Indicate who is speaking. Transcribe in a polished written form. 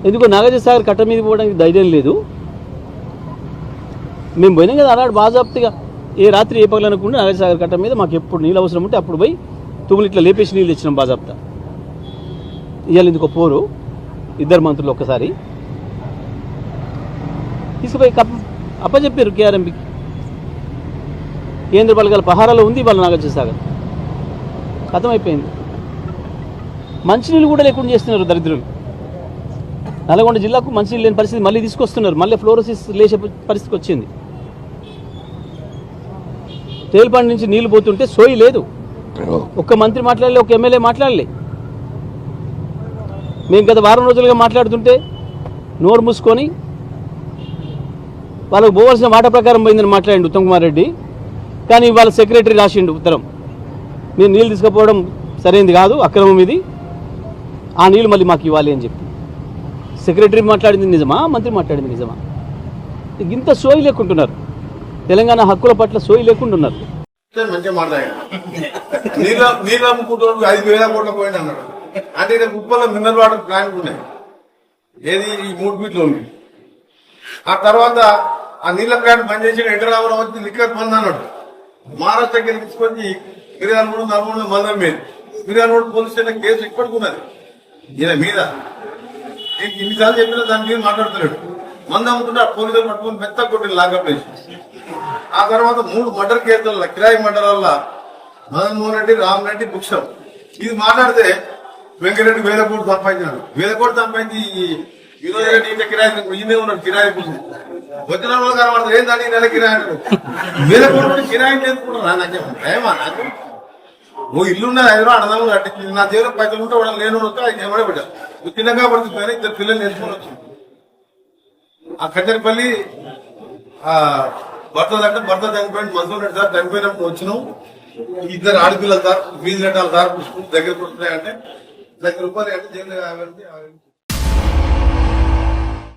Speaker 1: ఎందుకో నాగార్జున సాగర్ కట్ట మీద పోవడానికి ధైర్యం లేదు. మేము పోయినాం కదా అలాంటి బాజాప్తిగా ఏ రాత్రి ఏ పగలనుకుంటే నాగార్జున సాగర్ కట్ట మీద మాకు ఎప్పుడు నీళ్ళు అవసరం ఉంటే అప్పుడు పోయి తుమ్ములు ఇట్లా లేపేసి నీళ్ళు తెచ్చినాం బాజాప్తా. ఇవాళ ఇందుకో పోరు ఇద్దరు మంత్రులు ఒక్కసారి తీసుకుపోయి అప్పచెప్పారు కేఆర్ఎంపీకి. కేంద్ర బలగాల పహారాలో ఉంది వాళ్ళ నాగార్జున సాగర్. కథం అయిపోయింది. మంచినీళ్ళు కూడా లేకుండా చేస్తున్నారు దరిద్రులు. నల్గొండ జిల్లాకు మంచినీళ్ళు లేని పరిస్థితి మళ్ళీ తీసుకొస్తున్నారు. మళ్ళీ ఫ్లోరోసిస్ లేచే పరిస్థితికి వచ్చింది. తేలిపాడు నుంచి నీళ్లు పోతుంటే సోయి లేదు. ఒక్క మంత్రి మాట్లాడలే, ఒక ఎమ్మెల్యే మాట్లాడలే. మేము గత వారం రోజులుగా మాట్లాడుతుంటే నోరు మూసుకొని వాళ్ళకు పోవాల్సిన మాట ప్రకారం పోయిందని మాట్లాడిండు ఉత్తమ్ కుమార్ రెడ్డి. కానీ వాళ్ళ సెక్రటరీ రాసిండు ఉత్తరం, మీరు నీళ్ళు తీసుకుపోవడం సరైనది కాదు, అక్రమం ఇది, ఆ నీళ్ళు మళ్ళీ మాకు ఇవ్వాలి అని చెప్పి. సెక్రటరీ మాట్లాడింది నిజమా, మంత్రి మాట్లాడింది నిజమా? ఇంత సోయి లేకుంటున్నారు. తెలంగాణ హక్కుల పట్ల సోయి లేకుంటున్నారు.
Speaker 2: మంచిగా మాట్లాడారు. నీళ్ళు అమ్ముకుంటూ 5,000 కోట్ల పోయింది అన్నాడు. అంటే ఉప్పల్లో మినరల్ వాటర్ ప్లాంట్ ఉన్నాయి, ఏది ఈ 3 ఫీట్లు ఉంది. ఆ తర్వాత ఆ నీళ్ళ ప్లాంట్ బంద్ చేసి వెంకటరామరావు వచ్చి లిక్కర్ బంద్ అన్నాడు. మహారాష్ట్రకి తీసుకొచ్చి 23 మందం మీద 23 పోలీస్ స్టేషన్ కేసు ఇప్పటికున్నది ఈయన మీద. ఇన్నిసార్లు చెప్పినా దాని మీద మాట్లాడుతున్నాడు. మంది అమ్ముతుంటే ఆ పోలీసులు పట్టుకుని మెత్త కొట్టి లాకప్ వేసి. ఆ తర్వాత 3 మర్డర్ కేసుల కిరాయి మర్డర్ వల్ల మదన్మోహన్ రెడ్డి, రామరెడ్డి, బుక్షం ఇది మాట్లాడితే వెంకటరెడ్డి 1,000 కోట్లు సంపాదించాడు. 1,000 కోట్లు సంపాదించి వినోద్ రెడ్డి ఇంత కిరాయి ఈయనే ఉన్నాడు. కిరాయి పురుషుడు వచ్చిన వాళ్ళు కనబడతారు. ఏంటంటే ఈ నెల కిరాయి అంటాడు. 1,000 కోట్లు కిరాయి చేసుకుంటారా? నాకేమో భయమా? నాకు ఓ ఇల్లున్నది హైదరాబాద్ అన్నదాము కట్టించింది. నా దేవుడు పైసలు ఉంటే వాడు లేను వస్తే అది ఎవడే పెట్టారు. చిన్నగా పడుతుంది. ఇద్దరు పిల్లలు నేర్చుకుని వచ్చింది. ఆ కచ్చరిపల్లి భర్త చనిపోయిన మన్సూర్ రెడ్డి సార్ చనిపోయినప్పుడు వచ్చినాం. 2 ఆడపిల్లలు సార్ ఫీజు కట్టాలి సార్ దగ్గర కూర్చున్నాయంటే ₹1,00,000 అంటే జైలు 50